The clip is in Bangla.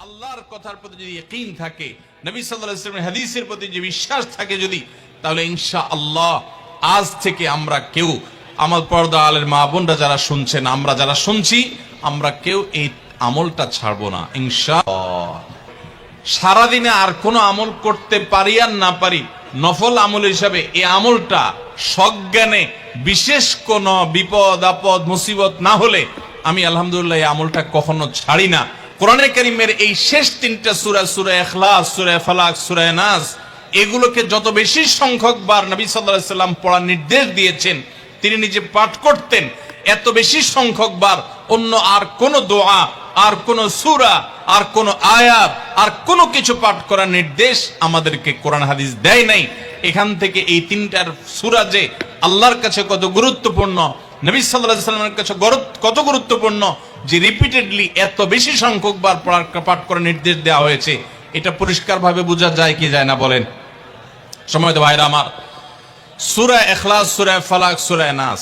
আল্লাহর কথার প্রতি যদি ইয়াকিন থাকে, নবী সাল্লাল্লাহু আলাইহি ওয়াসাল্লামের হাদিসের প্রতি যে বিশ্বাস থাকে যদি, তাহলে ইনশাআল্লাহ আজ থেকে আমরা কেউ, আমার পর্দা আলের মা বোনরা যারা শুনছেন, আমরা যারা শুনছি, আমরা কেউ এই আমলটা ছাড়বো না ইনশাআল্লাহ। সারাদিনে আর কোনো আমল করতে পারি আর না পারি, নফল আমল হিসাবে এই আমলটা সজ্ঞানে, বিশেষ কোন বিপদ আপদ মুসিবত না হলে আমি আলহামদুলিল্লাহ এই আমলটা কখনো ছাড়ি না। কোরআনে কারীমের এই শেষ তিনটা সূরা, সূরা ইখলাস, সূরা ফালাক, সূরা নাস, এগুলোকে যত বেশি সংখ্যক বার নবী সাল্লাল্লাহু আলাইহি ওয়াসাল্লাম পড়ার নির্দেশ দিয়েছেন, তিনি নিজে পাঠ করতেন, এত বেশি সংখ্যক বার অন্য আর কোন দোয়া, আর কোন সূরা, আর কোন আয়াত, আর কোন কিছু পাঠ করার নির্দেশ আমাদেরকে কোরআন হাদিস দেয় নাই। এখান থেকে এই তিনটার সূরা যে আল্লাহর কাছে কত গুরুত্বপূর্ণ, নবী সাল্লাল্লাহু আলাইহি ওয়াসাল্লামের কাছে কত গুরুত্বপূর্ণ, যে রিপিটেডলি এত বেশি সংখ্যক বার পাঠ করার নির্দেশ দেওয়া হয়েছে, এটা পরিষ্কারভাবে বোঝা যায় কি যায় না বলেন? সম্মানিত ভাইরা আমার, সূরা ইখলাস, সূরা ফালাক, সূরা নাস